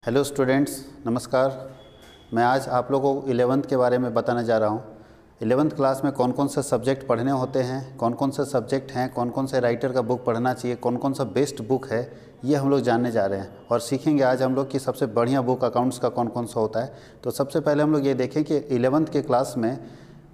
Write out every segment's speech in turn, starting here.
Hello students, नमस्कार। मैं आज आप लोगों को 11th के बारे में बताने जा रहा हूँ। 11th क्लास में कौन कौन से सब्जेक्ट पढ़ने होते हैं, कौन कौन से सब्जेक्ट हैं, कौन कौन से राइटर का बुक पढ़ना चाहिए, कौन कौन सा बेस्ट बुक है, ये हम लोग जानने जा रहे हैं। और सीखेंगे आज हम लोग कि सबसे बढ़िया बुक अकाउंट्स का कौन कौन सा होता है। तो सबसे पहले हम लोग ये देखें कि 11th के क्लास में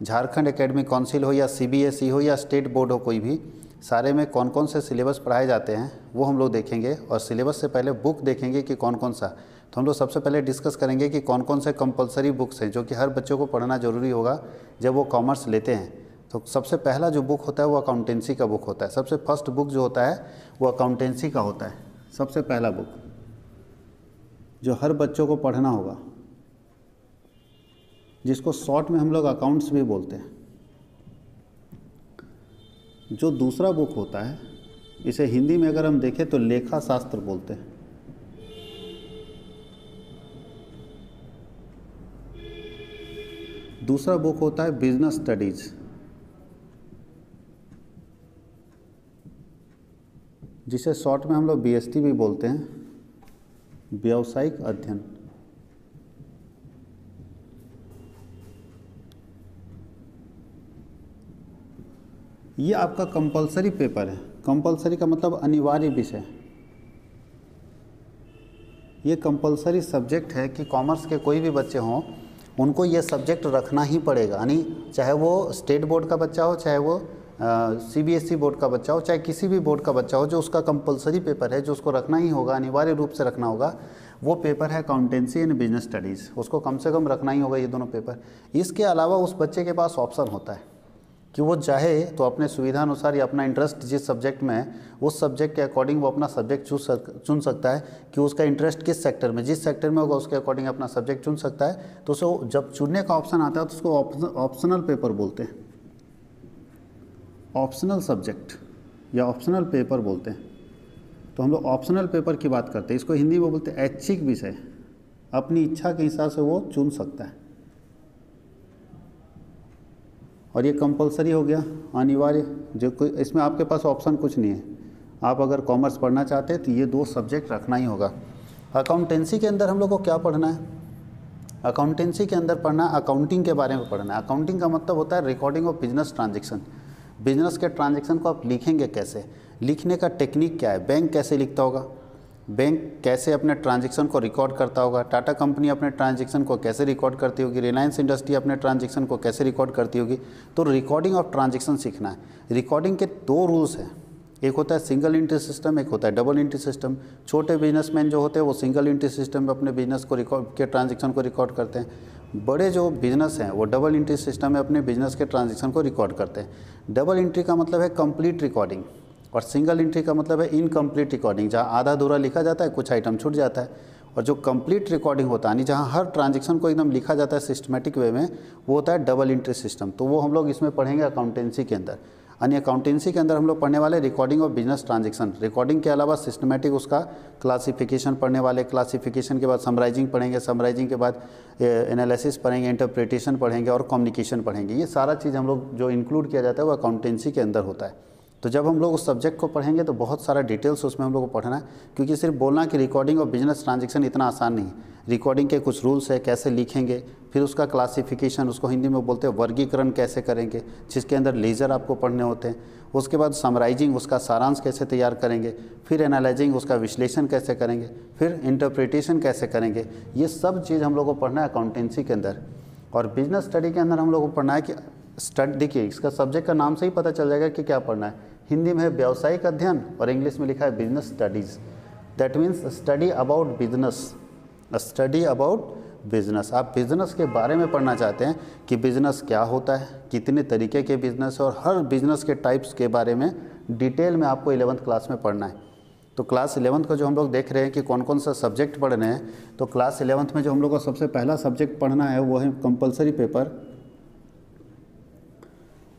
झारखंड एकेडमिक काउंसिल हो या CBSE हो या स्टेट बोर्ड हो, कोई भी, सारे में कौन कौन से सिलेबस पढ़ाए जाते हैं वो हम लोग देखेंगे। और सिलेबस से पहले बुक देखेंगे कि कौन कौन सा। तो हम लोग सबसे पहले डिस्कस करेंगे कि कौन कौन से कंपलसरी बुक्स हैं जो कि हर बच्चों को पढ़ना ज़रूरी होगा जब वो कॉमर्स लेते हैं। तो सबसे पहला जो बुक होता है वो अकाउंटेंसी का बुक होता है। सबसे फर्स्ट बुक जो होता है वो अकाउंटेंसी का होता है। सबसे पहला बुक जो हर बच्चों को पढ़ना होगा, जिसको शॉर्ट में हम लोग अकाउंट्स भी बोलते हैं। जो दूसरा बुक होता है, इसे हिंदी में अगर हम देखें तो लेखा शास्त्र बोलते हैं। दूसरा बुक होता है बिजनेस स्टडीज, जिसे शॉर्ट में हम लोग BST भी बोलते हैं, व्यावसायिक अध्ययन। ये आपका कंपलसरी पेपर है। कंपलसरी का मतलब अनिवार्य विषय। ये कंपलसरी सब्जेक्ट है कि कॉमर्स के कोई भी बच्चे हों उनको ये सब्जेक्ट रखना ही पड़ेगा। यानी चाहे वो स्टेट बोर्ड का बच्चा हो, चाहे वो CBSE बोर्ड का बच्चा हो, चाहे किसी भी बोर्ड का बच्चा हो, जो उसका कंपलसरी पेपर है, जो उसको रखना ही होगा, अनिवार्य रूप से रखना होगा, वो पेपर है अकाउंटेंसी एंड बिजनेस स्टडीज़। उसको कम से कम रखना ही होगा ये दोनों पेपर। इसके अलावा उस बच्चे के पास ऑप्शन होता है कि वो चाहे तो अपने सुविधा अनुसार या अपना इंटरेस्ट जिस सब्जेक्ट में है उस सब्जेक्ट के अकॉर्डिंग वो अपना सब्जेक्ट चुन सकता है कि उसका इंटरेस्ट किस सेक्टर में, जिस सेक्टर में होगा उसके अकॉर्डिंग अपना सब्जेक्ट चुन सकता है। तो उसको जब चुनने का ऑप्शन आता है तो उसको ऑप्शनल पेपर बोलते हैं, ऑप्शनल सब्जेक्ट या ऑप्शनल पेपर बोलते हैं। तो हम लोग ऑप्शनल पेपर की बात करते हैं। इसको हिंदी में बोलते हैं ऐच्छिक विषय। अपनी इच्छा के हिसाब से वो चुन सकता है। और ये कंपलसरी हो गया, अनिवार्य, जो कोई इसमें आपके पास ऑप्शन कुछ नहीं है। आप अगर कॉमर्स पढ़ना चाहते हैं तो ये दो सब्जेक्ट रखना ही होगा। अकाउंटेंसी के अंदर हम लोग को क्या पढ़ना है? अकाउंटेंसी के अंदर पढ़ना है अकाउंटिंग के बारे में पढ़ना है। अकाउंटिंग का मतलब होता है recording of business transaction. Business के ट्रांजेक्शन को आप लिखेंगे कैसे, लिखने का टेक्निक क्या है, बैंक कैसे लिखता होगा, बैंक कैसे अपने ट्रांजैक्शन को रिकॉर्ड करता होगा, टाटा कंपनी अपने ट्रांजैक्शन को कैसे रिकॉर्ड करती होगी, रिलायंस इंडस्ट्री अपने ट्रांजैक्शन को कैसे रिकॉर्ड करती होगी। तो रिकॉर्डिंग ऑफ ट्रांजैक्शन सीखना है। रिकॉर्डिंग के दो रूल्स हैं, एक होता है सिंगल एंट्री सिस्टम, एक होता है डबल एंट्री सिस्टम। छोटे बिजनेसमैन जो होते हैं वो सिंगल एंट्री सिस्टम में अपने बिजनेस को रिकॉर्ड के ट्रांजैक्शन को रिकॉर्ड करते हैं। बड़े जो बिजनेस हैं वो डबल एंट्री सिस्टम में अपने बिजनेस के ट्रांजैक्शन को रिकॉर्ड करते हैं। डबल एंट्री का मतलब है कंप्लीट रिकॉर्डिंग और सिंगल एंट्री का मतलब है इनकम्प्लीट रिकॉर्डिंग, जहाँ आधा अधूरा लिखा जाता है, कुछ आइटम छूट जाता है। और जो कंप्लीट रिकॉर्डिंग होता है, यानी जहाँ हर ट्रांजैक्शन को एकदम लिखा जाता है सिस्टमेटिक वे में, वो होता है डबल एंट्री सिस्टम। तो वो हम लोग इसमें पढ़ेंगे अकाउंटेंसी के अंदर। यानी अकाउंटेंसी के अंदर हम लोग पढ़ने वाले recording of business transaction. Recording के अलावा सिस्टमेटिक उसका क्लासिफिकेशन पढ़ने वाले, क्लासिफिकेशन के बाद समराइजिंग पढ़ेंगे, समराइजिंग के बाद एनालिसिस पढ़ेंगे, इंटरप्रिटेशन पढ़ेंगे और कम्युनिकेशन पढ़ेंगे। ये सारा चीज़ हम लोग जो इंक्लूड किया जाता है वो अकाउंटेंसी के अंदर होता है। तो जब हम लोग उस सब्जेक्ट को पढ़ेंगे तो बहुत सारा डिटेल्स उसमें हम लोग को पढ़ना है, क्योंकि सिर्फ बोलना कि रिकॉर्डिंग और बिजनेस ट्रांजैक्शन इतना आसान नहीं है। रिकॉर्डिंग के कुछ रूल्स है, कैसे लिखेंगे, फिर उसका क्लासिफिकेशन, उसको हिंदी में बोलते हैं वर्गीकरण कैसे करेंगे, जिसके अंदर लेजर आपको पढ़ने होते हैं। उसके बाद समराइजिंग, उसका सारांश कैसे तैयार करेंगे, फिर एनालाइजिंग, उसका विश्लेषण कैसे करेंगे, फिर इंटरप्रिटेशन कैसे करेंगे। ये सब चीज़ हम लोग को पढ़ना है अकाउंटेंसी के अंदर। और बिजनेस स्टडी के अंदर हम लोग को पढ़ना है कि देखिए इसका सब्जेक्ट का नाम से ही पता चल जाएगा कि क्या पढ़ना है। हिंदी में है व्यावसायिक अध्ययन और इंग्लिश में लिखा है business studies. That means study about business, study about business. आप बिजनेस के बारे में पढ़ना चाहते हैं कि बिजनेस क्या होता है, कितने तरीके के बिजनेस और हर बिजनेस के टाइप्स के बारे में डिटेल में आपको 11th क्लास में पढ़ना है। तो क्लास 11th का जो हम लोग देख रहे हैं कि कौन कौन सा सब्जेक्ट पढ़ने हैं, तो क्लास 11th में जो हम लोग को सबसे पहला सब्जेक्ट पढ़ना है वो है कंपलसरी पेपर।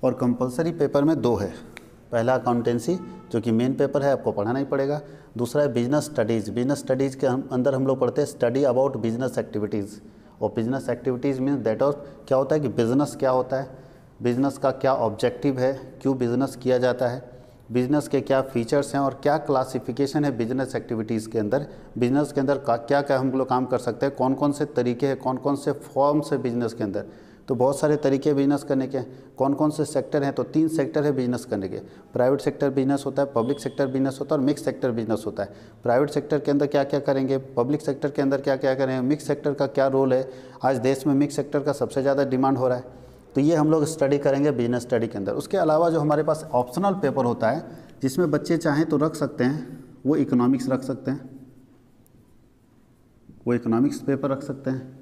और कंपलसरी पेपर में दो है, पहला अकाउंटेंसी जो कि मेन पेपर है, आपको पढ़ाना ही पड़ेगा। दूसरा है बिजनेस स्टडीज़। बिजनेस स्टडीज़ के अंदर हम लोग पढ़ते हैं स्टडी अबाउट बिजनेस एक्टिविटीज़। और बिजनेस एक्टिविटीज़ मीन्स दैट और क्या होता है कि बिज़नेस क्या होता है, बिज़नेस का क्या ऑब्जेक्टिव है, क्यों बिज़नेस किया जाता है, बिजनेस के क्या फीचर्स हैं और क्या क्लासिफिकेशन है बिजनेस एक्टिविटीज़ के अंदर, बिजनेस के अंदर क्या क्या हम लोग काम कर सकते हैं, कौन कौन से तरीके हैं, कौन कौन से फॉर्म्स है बिजनेस के अंदर। तो बहुत सारे तरीके बिजनेस करने के, कौन कौन से सेक्टर हैं, तो 3 सेक्टर है बिजनेस करने के। प्राइवेट सेक्टर बिजनेस होता है, पब्लिक सेक्टर बिजनेस होता है और मिक्स सेक्टर बिजनेस होता है। प्राइवेट सेक्टर के अंदर क्या क्या करेंगे, पब्लिक सेक्टर के अंदर क्या क्या करेंगे, मिक्स सेक्टर का क्या रोल है। आज देश में मिक्स सेक्टर का सबसे ज़्यादा डिमांड हो रहा है, तो ये हम लोग स्टडी करेंगे बिजनेस स्टडी के अंदर। उसके अलावा जो हमारे पास ऑप्शनल पेपर होता है जिसमें बच्चे चाहें तो रख सकते हैं, वो इकोनॉमिक्स रख सकते हैं, वो इकोनॉमिक्स पेपर रख सकते हैं।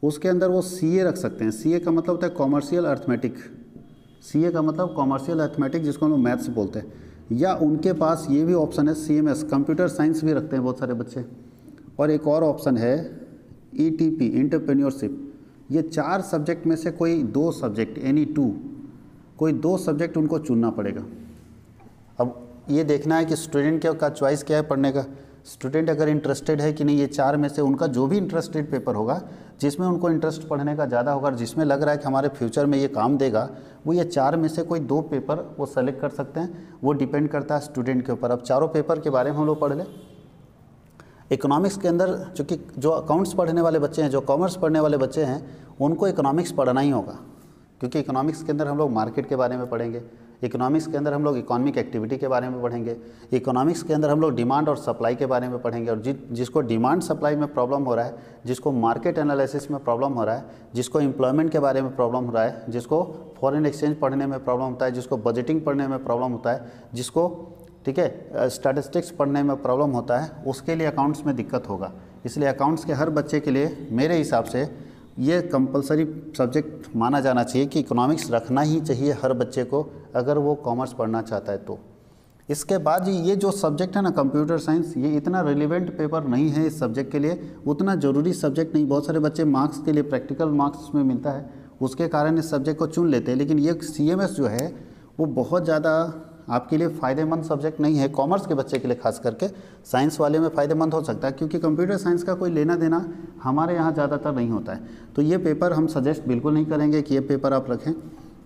उसके अंदर वो सीए रख सकते हैं। सीए का मतलब होता है कॉमर्शियल अर्थमेटिक, सीए का मतलब कॉमर्शियल अर्थमेटिक जिसको हम लोग मैथ्स बोलते हैं। या उनके पास ये भी ऑप्शन है सीएमएस, कंप्यूटर साइंस भी रखते हैं बहुत सारे बच्चे। और एक और ऑप्शन है ईटीपी, एंटरप्रेन्योरशिप। ये 4 सब्जेक्ट में से कोई 2 सब्जेक्ट, एनी 2, कोई 2 सब्जेक्ट उनको चुनना पड़ेगा। अब ये देखना है कि स्टूडेंट का चॉइस क्या है पढ़ने का। स्टूडेंट अगर इंटरेस्टेड है कि नहीं, ये 4 में से उनका जो भी इंटरेस्टेड पेपर होगा, जिसमें उनको इंटरेस्ट पढ़ने का ज़्यादा होगा और जिसमें लग रहा है कि हमारे फ्यूचर में ये काम देगा, वो ये 4 में से कोई 2 पेपर वो सेलेक्ट कर सकते हैं। वो डिपेंड करता है स्टूडेंट के ऊपर। अब चारों पेपर के बारे में हम लोग पढ़ लें। इकोनॉमिक्स के अंदर चूँकि जो अकाउंट्स पढ़ने वाले बच्चे हैं, जो कॉमर्स पढ़ने वाले बच्चे हैं, उनको इकोनॉमिक्स पढ़ना ही होगा, क्योंकि इकोनॉमिक्स के अंदर हम लोग मार्केट के बारे में पढ़ेंगे, इकोनॉमिक्स के अंदर हम लोग इकोनॉमिक एक्टिविटी के बारे में पढ़ेंगे, इकोनॉमिक्स के अंदर हम लोग डिमांड और सप्लाई के बारे में पढ़ेंगे। और जिसको डिमांड सप्लाई में प्रॉब्लम हो रहा है, जिसको मार्केट एनालिसिस में प्रॉब्लम हो रहा है, जिसको एम्प्लॉयमेंट के बारे में प्रॉब्लम हो रहा है, जिसको फॉरेन एक्सचेंज पढ़ने में प्रॉब्लम होता है, जिसको बजटिंग पढ़ने में प्रॉब्लम होता है, जिसको ठीक है स्टैटिस्टिक्स पढ़ने में प्रॉब्लम होता है, उसके लिए अकाउंट्स में दिक्कत होगा। इसलिए अकाउंट्स के हर बच्चे के लिए मेरे हिसाब से ये कंपलसरी सब्जेक्ट माना जाना चाहिए कि इकोनॉमिक्स रखना ही चाहिए हर बच्चे को, अगर वो कॉमर्स पढ़ना चाहता है तो। इसके बाद ये जो सब्जेक्ट है ना कंप्यूटर साइंस, ये इतना रिलेवेंट पेपर नहीं है इस सब्जेक्ट के लिए, उतना ज़रूरी सब्जेक्ट नहीं। बहुत सारे बच्चे मार्क्स के लिए, प्रैक्टिकल मार्क्स में मिलता है, उसके कारण इस सब्जेक्ट को चुन लेते हैं। लेकिन ये सीएमएस जो है वो बहुत ज़्यादा आपके लिए फ़ायदेमंद सब्जेक्ट नहीं है। कॉमर्स के बच्चे के लिए खास करके, साइंस वाले में फ़ायदेमंद हो सकता है, क्योंकि कंप्यूटर साइंस का कोई लेना देना हमारे यहाँ ज़्यादातर नहीं होता है। तो ये पेपर हम सजेस्ट बिल्कुल नहीं करेंगे कि ये पेपर आप रखें।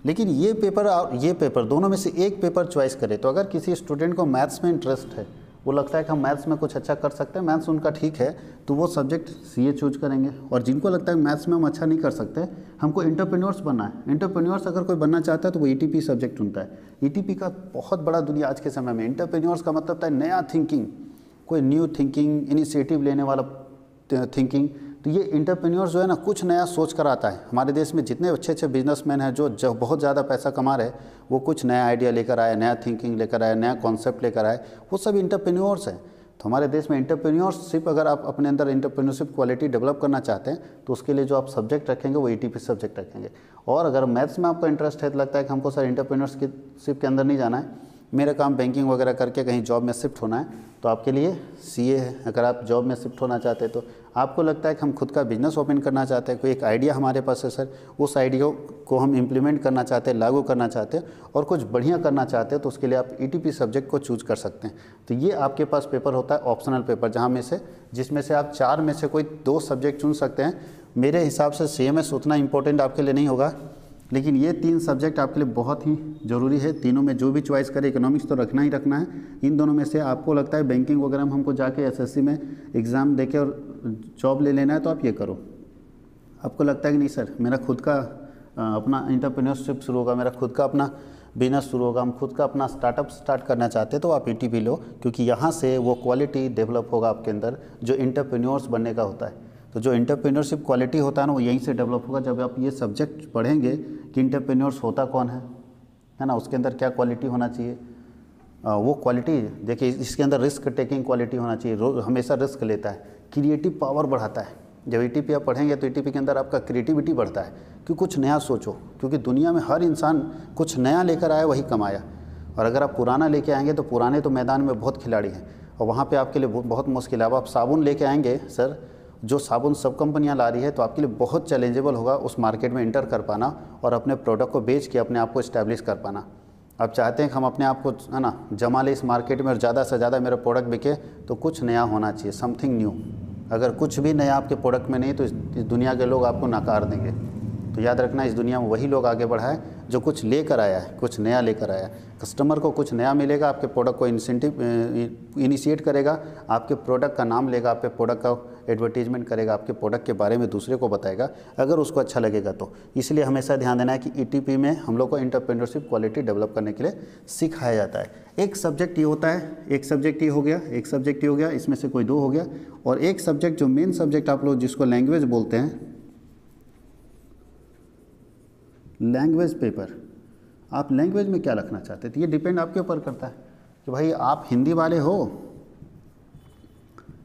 लेकिन ये पेपर दोनों में से एक पेपर चॉइस करें। तो अगर किसी स्टूडेंट को मैथ्स में इंटरेस्ट है, वो लगता है कि हम मैथ्स में कुछ अच्छा कर सकते हैं, मैथ्स उनका ठीक है, तो वो सब्जेक्ट सीए चूज करेंगे। और जिनको लगता है मैथ्स में हम अच्छा नहीं कर सकते, हमको एंटरप्रेन्योर्स बनना है, एंटरप्रेन्योर्स अगर कोई बनना चाहता है तो वो ईटीपी सब्जेक्ट चुनता है। ईटीपी का बहुत बड़ा दुनिया आज के समय में। एंटरप्रेन्योर्स का मतलब होता है नया थिंकिंग, कोई न्यू थिंकिंग, इनिशिएटिव लेने वाला थिंकिंग। तो ये एंटरप्रेन्योर्स जो है ना, कुछ नया सोच कर आता है। हमारे देश में जितने अच्छे अच्छे बिजनेसमैन हैं जो बहुत ज़्यादा पैसा कमा रहे हैं, वो कुछ नया आइडिया लेकर आए, नया थिंकिंग लेकर आए, नया कॉन्सेप्ट लेकर आए, वो सब एंटरप्रेन्योर्स हैं। तो हमारे देश में एंटरप्रेन्योरशिप, अगर आप अपने अंदर एंटरप्रेन्योरशिप क्वालिटी डेवलप करना चाहते हैं तो उसके लिए जो आप सब्जेक्ट रखेंगे वो ईटीपी सब्जेक्ट रखेंगे। और अगर मैथ्स में आपका इंटरेस्ट है तो लगता है कि हमको सर एंटरप्रेन्योरशिप के अंदर नहीं जाना है, मेरा काम बैंकिंग वगैरह करके कहीं जॉब में शिफ्ट होना है, तो आपके लिए सीए है। अगर आप जॉब में शिफ्ट होना चाहते हैं, तो आपको लगता है कि हम खुद का बिजनेस ओपन करना चाहते हैं, कोई एक आइडिया हमारे पास है सर, उस आइडिया को हम इम्प्लीमेंट करना चाहते हैं, लागू करना चाहते हैं और कुछ बढ़िया करना चाहते हैं, तो उसके लिए आप ईटीपी सब्जेक्ट को चूज कर सकते हैं। तो ये आपके पास पेपर होता है ऑप्शनल पेपर, जिसमें से आप 4 में से कोई 2 सब्जेक्ट चुन सकते हैं। मेरे हिसाब से सीएमएस उतना इंपॉर्टेंट आपके लिए नहीं होगा, लेकिन ये 3 सब्जेक्ट आपके लिए बहुत ही ज़रूरी है। तीनों में जो भी चॉइस करे, इकोनॉमिक्स तो रखना ही रखना है। इन दोनों में से आपको लगता है बैंकिंग वगैरह में हमको जाके एसएससी में एग्ज़ाम देके और जॉब ले लेना है, तो आप ये करो। आपको लगता है कि नहीं सर मेरा खुद का अपना एंटरप्रेन्योरशिप शुरू होगा, मेरा खुद का अपना बिजनेस शुरू होगा, हम खुद का अपना स्टार्टअप स्टार्ट करना चाहते हैं, तो आप ईटीपी लो, क्योंकि यहाँ से वो क्वालिटी डेवलप होगा आपके अंदर जो एंटरप्रेन्योर्स बनने का होता है। तो जो एंटरप्रेन्योरशिप क्वालिटी होता है ना, वो यहीं से डेवलप होगा जब आप ये सब्जेक्ट पढ़ेंगे कि एंटरप्रेन्योर्स होता कौन है ना, उसके अंदर क्या क्वालिटी होना चाहिए। वो क्वालिटी देखिए, इसके अंदर रिस्क टेकिंग क्वालिटी होना चाहिए, हमेशा रिस्क लेता है, क्रिएटिव पावर बढ़ाता है। जब ईटीपी आप पढ़ेंगे तो ईटीपी के अंदर आपका क्रिएटिविटी बढ़ता है कि कुछ नया सोचो, क्योंकि दुनिया में हर इंसान कुछ नया लेकर आया वही कमाया। और अगर आप पुराना लेके आएंगे तो पुराने तो मैदान में बहुत खिलाड़ी हैं और वहाँ पे आपके लिए बहुत मुश्किल है। अब आप साबुन लेके आएंगे सर, जो साबुन सब कंपनियां ला रही है, तो आपके लिए बहुत चैलेंजेबल होगा उस मार्केट में एंटर कर पाना और अपने प्रोडक्ट को बेच के अपने आप को इस्टेब्लिश कर पाना। आप चाहते हैं कि हम अपने आप को है ना जमा ले इस मार्केट में और ज़्यादा से ज़्यादा मेरा प्रोडक्ट बिके, तो कुछ नया होना चाहिए, समथिंग न्यू। अगर कुछ भी नया आपके प्रोडक्ट में नहीं तो इस दुनिया के लोग आपको नकार देंगे। तो याद रखना, इस दुनिया में वही लोग आगे बढ़ा है जो कुछ लेकर आया है, कुछ नया लेकर आया है। कस्टमर को कुछ नया मिलेगा, आपके प्रोडक्ट को इंसेंटिव इनिशिएट करेगा, आपके प्रोडक्ट का नाम लेगा, आपके प्रोडक्ट का एडवर्टीजमेंट करेगा, आपके प्रोडक्ट के बारे में दूसरे को बताएगा, अगर उसको अच्छा लगेगा तो। इसलिए हमेशा ध्यान देना है कि ईटीपी में हम लोग को एंटरप्रेन्योरशिप क्वालिटी डेवलप करने के लिए सिखाया जाता है। एक सब्जेक्ट ये होता है, एक सब्जेक्ट ये हो गया, एक सब्जेक्ट ये हो गया, इसमें से कोई दो हो गया, और एक सब्जेक्ट जो मेन सब्जेक्ट आप लोग जिसको लैंग्वेज बोलते हैं, लैंग्वेज पेपर। आप लैंग्वेज में क्या रखना चाहते हैं, तो ये डिपेंड आपके ऊपर करता है कि भाई आप हिंदी वाले हो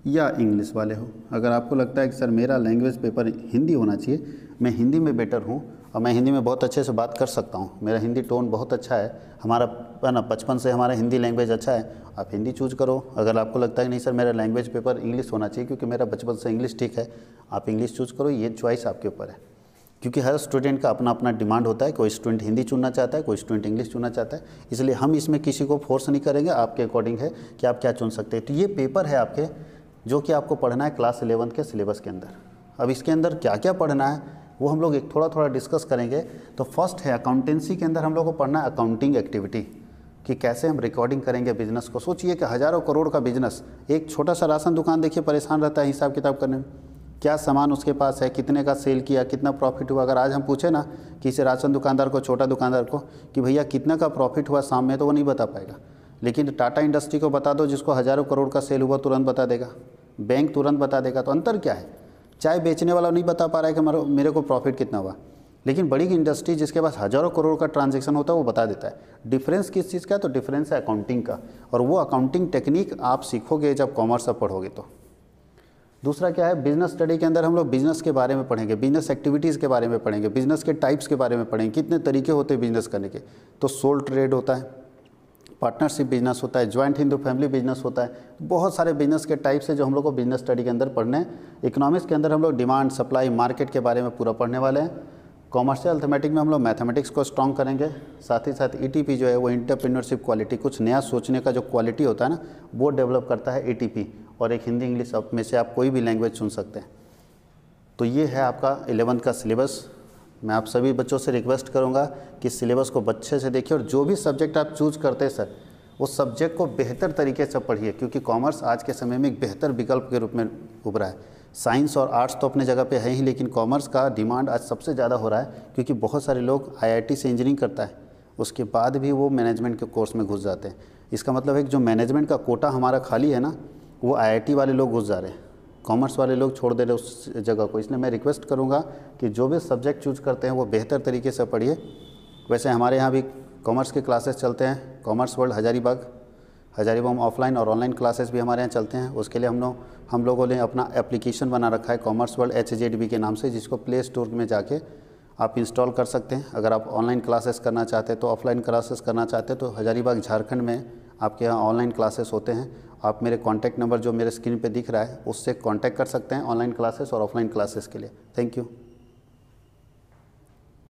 या इंग्लिश वाले हो। अगर आपको लगता है कि सर मेरा लैंग्वेज पेपर हिंदी होना चाहिए, मैं हिंदी में बेटर हूँ और मैं हिंदी में बहुत अच्छे से बात कर सकता हूँ, मेरा हिंदी टोन बहुत अच्छा है, हमारा ना बचपन से हमारा हिंदी लैंग्वेज अच्छा है, आप हिंदी चूज करो। अगर आपको लगता है कि नहीं सर मेरा लैंग्वेज पेपर इंग्लिश होना चाहिए क्योंकि मेरा बचपन से इंग्लिश ठीक है, आप इंग्लिश चूज करो। ये चॉइस आपके ऊपर है, क्योंकि हर स्टूडेंट का अपना अपना डिमांड होता है। कोई स्टूडेंट हिंदी चुनना चाहता है, कोई स्टूडेंट इंग्लिश चुनना चाहता है, इसलिए हम इसमें किसी को फोर्स नहीं करेंगे, आपके अकॉर्डिंग है कि आप क्या चुन सकते हैं। तो ये पेपर है आपके, जो कि आपको पढ़ना है क्लास 11 के सिलेबस के अंदर। अब इसके अंदर क्या क्या पढ़ना है वो हम लोग एक थोड़ा डिस्कस करेंगे। तो फर्स्ट है अकाउंटेंसी के अंदर हम लोग को पढ़ना है अकाउंटिंग एक्टिविटी, कि कैसे हम रिकॉर्डिंग करेंगे बिजनेस को। सोचिए कि हज़ारों करोड़ का बिजनेस, एक छोटा सा राशन दुकान देखिए परेशान रहता है हिसाब किताब करने में, क्या सामान उसके पास है, कितने का सेल किया, कितना प्रॉफिट हुआ। अगर आज हम पूछे ना किसी राशन दुकानदार को, छोटा दुकानदार को, कि भैया कितना का प्रॉफिट हुआ शाम में, तो वो नहीं बता पाएगा। लेकिन टाटा इंडस्ट्री को बता दो, जिसको हज़ारों करोड़ का सेल हुआ, तुरंत बता देगा, बैंक तुरंत बता देगा। तो अंतर क्या है, चाय बेचने वाला नहीं बता पा रहा है कि मेरे को प्रॉफिट कितना हुआ, लेकिन बड़ी इंडस्ट्री जिसके पास हज़ारों करोड़ का ट्रांजैक्शन होता है वो बता देता है। डिफरेंस किस चीज़ का है, तो डिफरेंस है अकाउंटिंग का, और वो अकाउंटिंग टेक्निक आप सीखोगे जब कॉमर्स आप पढ़ोगे तो। दूसरा क्या है, बिजनेस स्टडी के अंदर हम लोग बिजनेस के बारे में पढ़ेंगे, बिजनेस एक्टिविटीज़ के बारे में पढ़ेंगे, बिजनेस के टाइप्स के बारे में पढ़ेंगे, कितने तरीके होते हैं बिजनेस करने के। तो सोल ट्रेड होता है, पार्टनरशिप बिजनेस होता है, ज्वाइंट हिंदू फैमिली बिजनेस होता है, बहुत सारे बिजनेस के टाइप्स है जो हम लोग को बिजनेस स्टडी के अंदर पढ़ने हैं। इकोनॉमिक्स के अंदर हम लोग डिमांड सप्लाई मार्केट के बारे में पूरा पढ़ने वाले हैं। कॉमर्शियल अर्थमेटिक में हम लोग मैथमेटिक्स को स्ट्रॉन्ग करेंगे, साथ ही साथ ईटीपी जो है वो एंटरप्रेन्योरशिप क्वालिटी, कुछ नया सोचने का जो क्वालिटी होता है ना, वो डेवलप करता है ईटीपी। और एक हिंदी इंग्लिश में से आप कोई भी लैंग्वेज चुन सकते हैं। तो ये है आपका 11th का सिलेबस। मैं आप सभी बच्चों से रिक्वेस्ट करूंगा कि सिलेबस को अच्छे से देखिए, और जो भी सब्जेक्ट आप चूज करते हैं सर, उस सब्जेक्ट को बेहतर तरीके से पढ़िए, क्योंकि कॉमर्स आज के समय में एक बेहतर विकल्प के रूप में उभरा है। साइंस और आर्ट्स तो अपने जगह पे है ही, लेकिन कॉमर्स का डिमांड आज सबसे ज़्यादा हो रहा है, क्योंकि बहुत सारे लोग आईआईटी से इंजीनियरिंग करता है, उसके बाद भी वो मैनेजमेंट के कोर्स में घुस जाते हैं। इसका मतलब है कि जो मैनेजमेंट का कोटा हमारा खाली है ना, वो आईआईटी वाले लोग घुस जा रहे हैं, कॉमर्स वाले लोग छोड़ दे रहे उस जगह को। इसलिए मैं रिक्वेस्ट करूँगा कि जो भी सब्जेक्ट चूज करते हैं वो बेहतर तरीके से पढ़िए। वैसे हमारे यहाँ भी कॉमर्स के क्लासेस चलते हैं, कॉमर्स वर्ल्ड हजारीबाग में ऑफलाइन और ऑनलाइन क्लासेस भी हमारे यहाँ चलते हैं। उसके लिए हम लोगों ने अपना एप्लीकेशन बना रखा है कॉमर्स वर्ल्ड HZB के नाम से, जिसको प्ले स्टोर में जाके आप इंस्टॉल कर सकते हैं। अगर आप ऑनलाइन क्लासेस करना चाहते हैं तो, ऑफलाइन क्लासेस करना चाहते हैं तो हजारीबाग झारखंड में आपके यहाँ ऑनलाइन क्लासेस होते हैं। आप मेरे कॉन्टैक्ट नंबर जो मेरे स्क्रीन पे दिख रहा है उससे कॉन्टैक्ट कर सकते हैं ऑनलाइन क्लासेस और ऑफलाइन क्लासेस के लिए। Thank you.